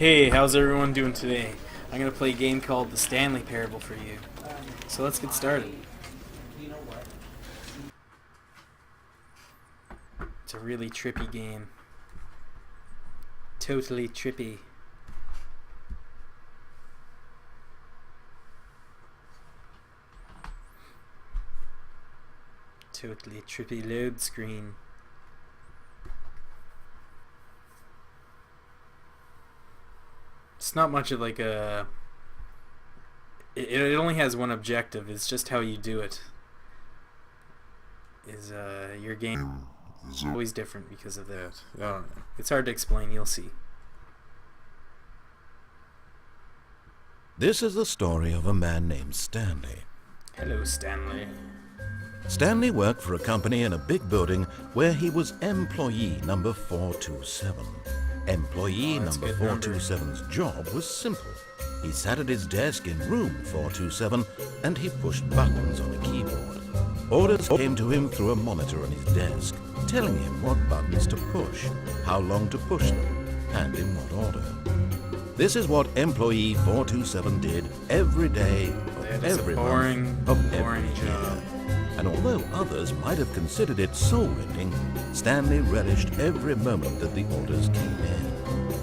Hey, how's everyone doing today? I'm gonna play a game called the Stanley Parable for you. So let's get started. It's a really trippy game. Totally trippy. Totally trippy load screen. It's not much of like a... It only has one objective. It's just how you do it. Your game is always different because of that. Oh, it's hard to explain. You'll see. This is the story of a man named Stanley. Hello, Stanley. Stanley worked for a company in a big building where he was employee number 427. Employee number 427's job was simple. He sat at his desk in room 427 and he pushed buttons on a keyboard. Orders came to him through a monitor on his desk, telling him what buttons to push, how long to push them, and in what order. This is what employee 427 did every day of every month of every year. And although others might have considered it soul-rending, Stanley relished every moment that the orders came in,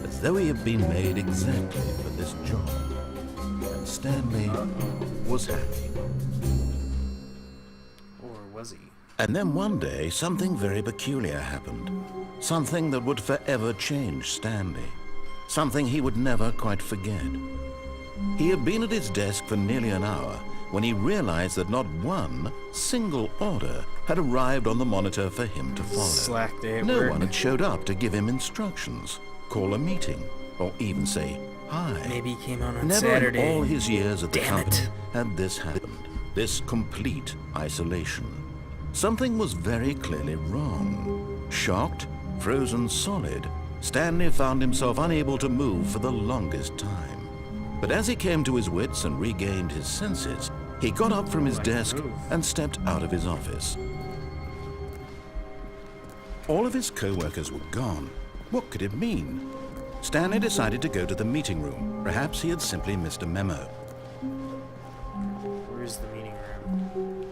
as though he had been made exactly for this job. And Stanley was happy. Or was he? And then one day, something very peculiar happened. Something that would forever change Stanley. Something he would never quite forget. He had been at his desk for nearly an hour when he realized that not one single order had arrived on the monitor for him to follow. Slack day at No work. one had showed up to give him instructions, call a meeting, or even say hi. Maybe he came on Never Saturday. in all his years at the Damn company it. had this happened. This complete isolation. Something was very clearly wrong. Shocked, frozen solid, Stanley found himself unable to move for the longest time. But as he came to his wits and regained his senses, he got up from his desk and stepped out of his office. All of his co-workers were gone. What could it mean? Stanley decided to go to the meeting room. Perhaps he had simply missed a memo. Where's the meeting room?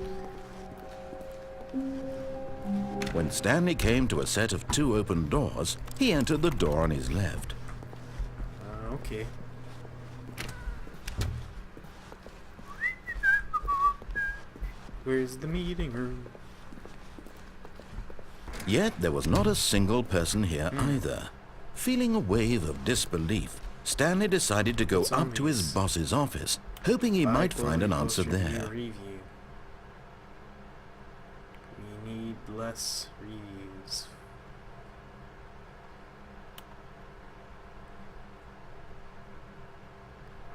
When Stanley came to a set of two open doors, he entered the door on his left. Okay. Where's the meeting room? Yet there was not a single person here either. Feeling a wave of disbelief, Stanley decided to go up to his boss's office, hoping he might find an answer there. We need less reviews.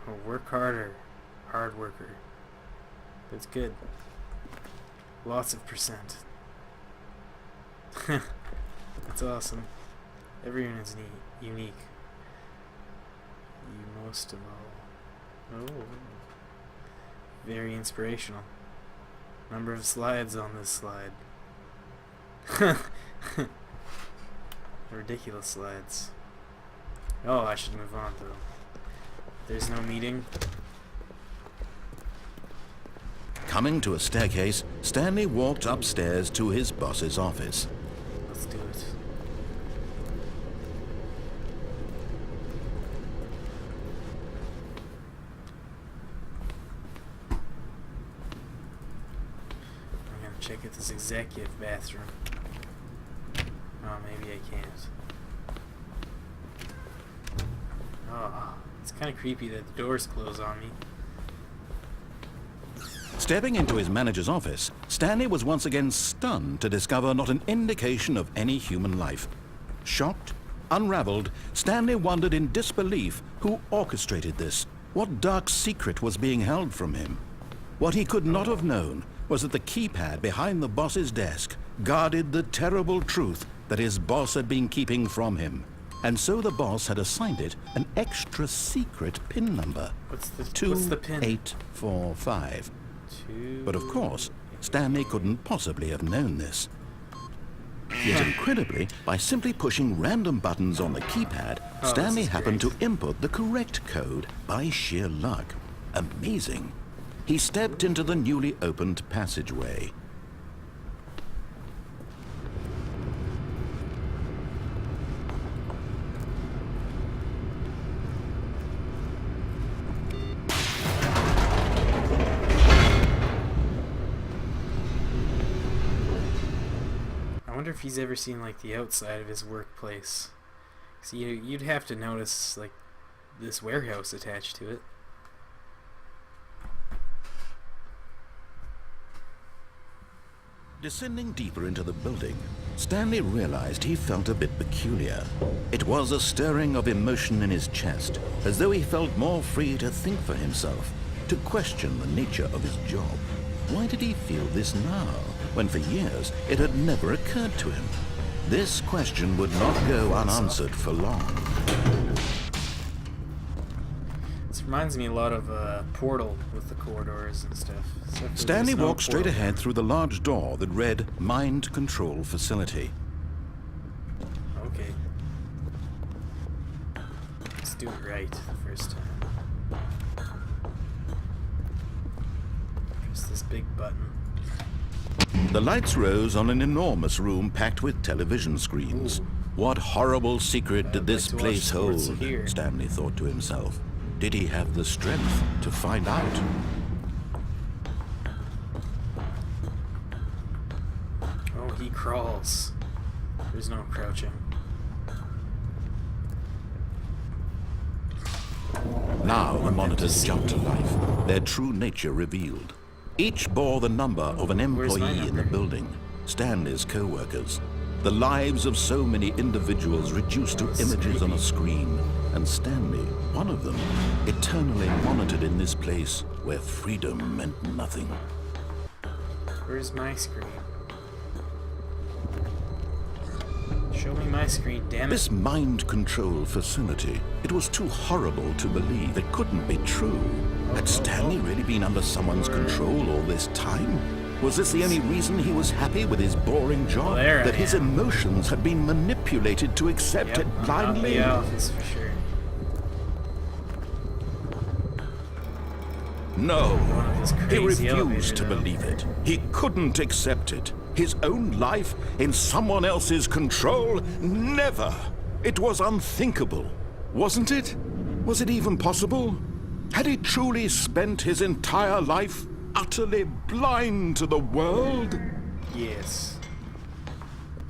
Oh, work harder. Hard worker. That's good. Lots of percent. That's awesome. Everyone is unique. You most of all. Oh. Very inspirational. Number of slides on this slide. Ridiculous slides. Oh, I should move on though. There's no meeting. Coming to a staircase, Stanley walked upstairs to his boss's office. Let's do it. I'm gonna check out this executive bathroom. Oh, maybe I can't. Oh, it's kind of creepy that the doors close on me. Stepping into his manager's office, Stanley was once again stunned to discover not an indication of any human life. Shocked, unraveled, Stanley wondered in disbelief who orchestrated this. What dark secret was being held from him? What he could not have known was that the keypad behind the boss's desk guarded the terrible truth that his boss had been keeping from him. And so the boss had assigned it an extra secret PIN number. What's the pin? 2845. But of course, Stanley couldn't possibly have known this. Yet incredibly, by simply pushing random buttons on the keypad, Stanley happened to input the correct code by sheer luck. Amazing. He stepped into the newly opened passageway. I wonder if he's ever seen like the outside of his workplace. So you'd have to notice like this warehouse attached to it. Descending deeper into the building, Stanley realized he felt a bit peculiar. It was a stirring of emotion in his chest, as though he felt more free to think for himself, to question the nature of his job. Why did he feel this now, when for years it had never occurred to him? This question would not go unanswered for long. This reminds me a lot of Portal with the corridors and stuff. Stanley walked straight ahead through the large door that read Mind Control Facility. Okay. Let's do it right the first time. Press this big button. The lights rose on an enormous room packed with television screens. Ooh. What horrible secret did this place hold? Here. Stanley thought to himself. Did he have the strength to find out? Oh, he crawls. There's no crouching. Now the monitors jumped to life, their true nature revealed. Each bore the number of an employee in the building, Stanley's co-workers. The lives of so many individuals reduced to images on a screen, and Stanley, one of them, eternally monitored in this place where freedom meant nothing. Where's my screen? Show me my screen, damn it. This mind control facility, it was too horrible to believe. It couldn't be true. Had Stanley really been under someone's control all this time? Was this the only reason he was happy with his boring job? That his emotions had been manipulated to accept it blindly? I'm out the office for sure. No, he refused elevator, to believe it. He couldn't accept it. His own life in someone else's control? Never! It was unthinkable, wasn't it? Was it even possible? Had he truly spent his entire life utterly blind to the world? Yes.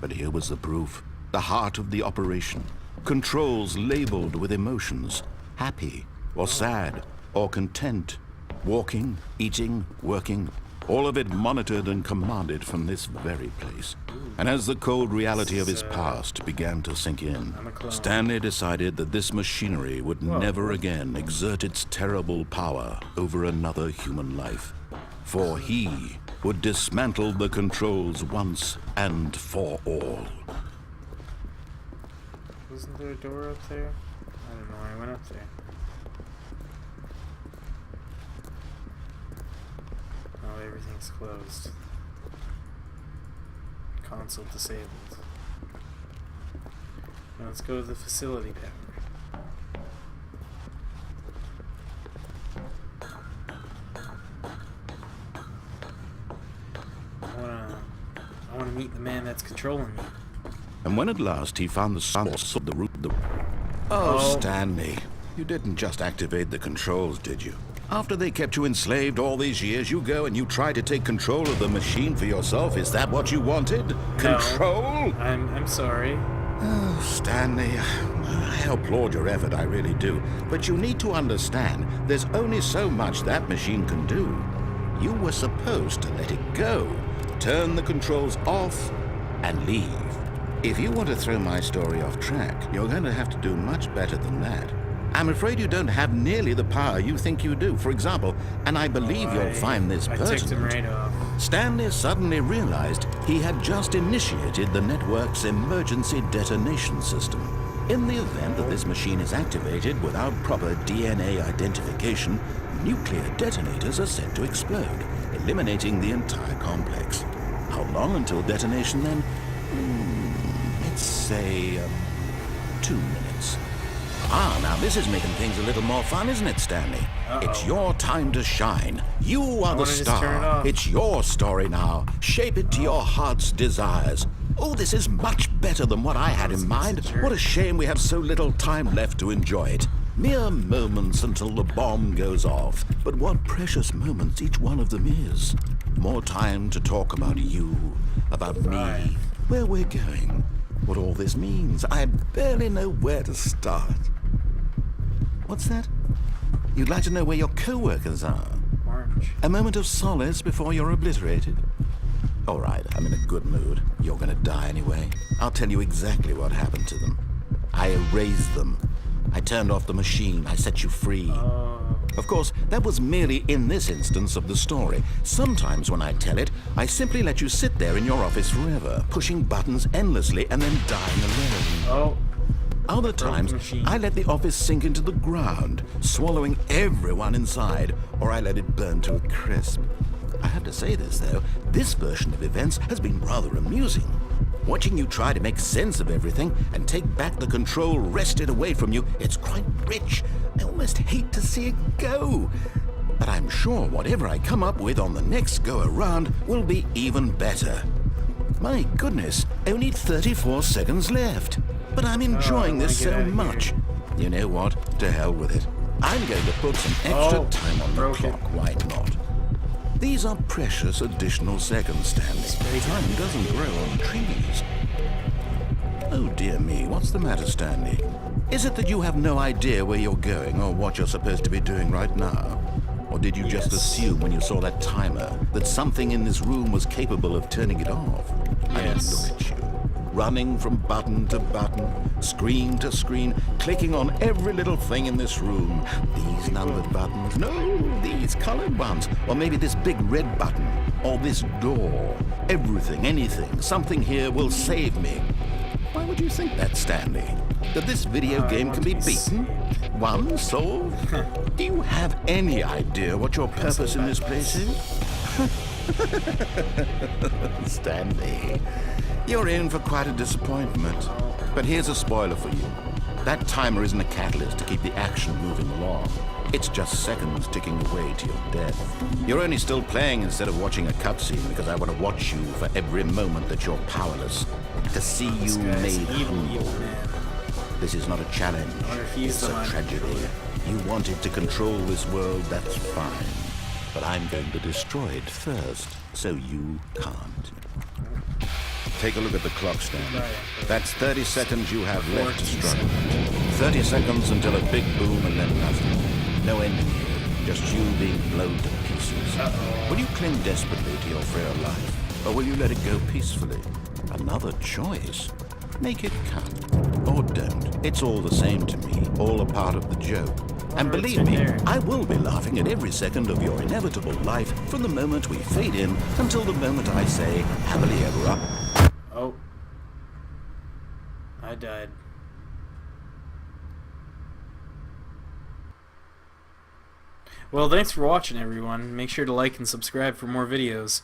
But here was the proof. The heart of the operation. Controls labeled with emotions. Happy, or sad, or content. Walking, eating, working. All of it monitored and commanded from this very place. And as the cold reality of his past began to sink in, Stanley decided that this machinery would never again exert its terrible power over another human life. For he would dismantle the controls once and for all. Wasn't there a door up there? I don't know, I went up there. Oh, everything's closed. Console disabled. Now let's go to the facility power. I wanna meet the man that's controlling me. And when at last he found the source of the root... Oh, Stanley, you didn't just activate the controls, did you? After they kept you enslaved all these years, you go and you try to take control of the machine for yourself. Is that what you wanted? Control? I'm sorry. Oh, Stanley, I applaud your effort, I really do. But you need to understand, there's only so much that machine can do. You were supposed to let it go, turn the controls off, and leave. If you want to throw my story off track, you're going to have to do much better than that. I'm afraid you don't have nearly the power you think you do. For example, and I believe you'll find this pertinent, ticked him right off. Stanley suddenly realized he had just initiated the network's emergency detonation system. In the event that this machine is activated without proper DNA identification, nuclear detonators are set to explode, eliminating the entire complex. How long until detonation then? say, 2 minutes. Ah, now this is making things a little more fun, isn't it, Stanley? It's your time to shine. You are the star. It's your story now. Shape it to your heart's desires. Oh, this is much better than what I had in mind. What a shame we have so little time left to enjoy it. Mere moments until the bomb goes off. But what precious moments each one of them is. More time to talk about you, about me, where we're going, what all this means. I barely know where to start. What's that? You'd like to know where your co-workers are? Orange. A moment of solace before you're obliterated? All right, I'm in a good mood. You're gonna die anyway. I'll tell you exactly what happened to them. I erased them. I turned off the machine. I set you free. Of course, that was merely in this instance of the story. Sometimes when I tell it, I simply let you sit there in your office forever, pushing buttons endlessly and then dying alone. Other times, I let the office sink into the ground, swallowing everyone inside, or I let it burn to a crisp. I have to say this, though, this version of events has been rather amusing. Watching you try to make sense of everything and take back the control wrested away from you, it's quite rich. I almost hate to see it go. But I'm sure whatever I come up with on the next go-around will be even better. My goodness, only 34 seconds left. But I'm enjoying this so much. You know what? To hell with it. I'm going to put some extra time on the clock. Why not? These are precious additional seconds, Stanley. Time doesn't grow on trees. Oh dear me, what's the matter, Stanley? Is it that you have no idea where you're going or what you're supposed to be doing right now? Or did you just assume when you saw that timer that something in this room was capable of turning it off? I mean, look at you. Running from button to button, screen to screen, clicking on every little thing in this room. These numbered buttons, no, these colored ones, or maybe this big red button, or this door. Everything, anything, something here will save me. Why would you think that, Stanley? That this video game can be beaten? Won? Solved? Do you have any idea what your purpose in this place is? Stanley, you're in for quite a disappointment. But here's a spoiler for you. That timer isn't a catalyst to keep the action moving along. It's just seconds ticking away to your death. You're only still playing instead of watching a cutscene because I want to watch you for every moment that you're powerless. To see you made humble. This is not a challenge. It's a tragedy. You wanted to control this world, that's fine. But I'm going to destroy it first, so you can't. Take a look at the clock, Stanley. That's 30 seconds you have left to struggle. 30 seconds until a big boom and then nothing. No ending here, just you being blown to pieces. Will you cling desperately to your frail life, or will you let it go peacefully? Another choice. Make it count. Or don't. It's all the same to me, all a part of the joke. And believe me, I will be laughing at every second of your inevitable life from the moment we fade in until the moment I say, happily ever up. Oh. I died. Well, thanks for watching, everyone. Make sure to like and subscribe for more videos.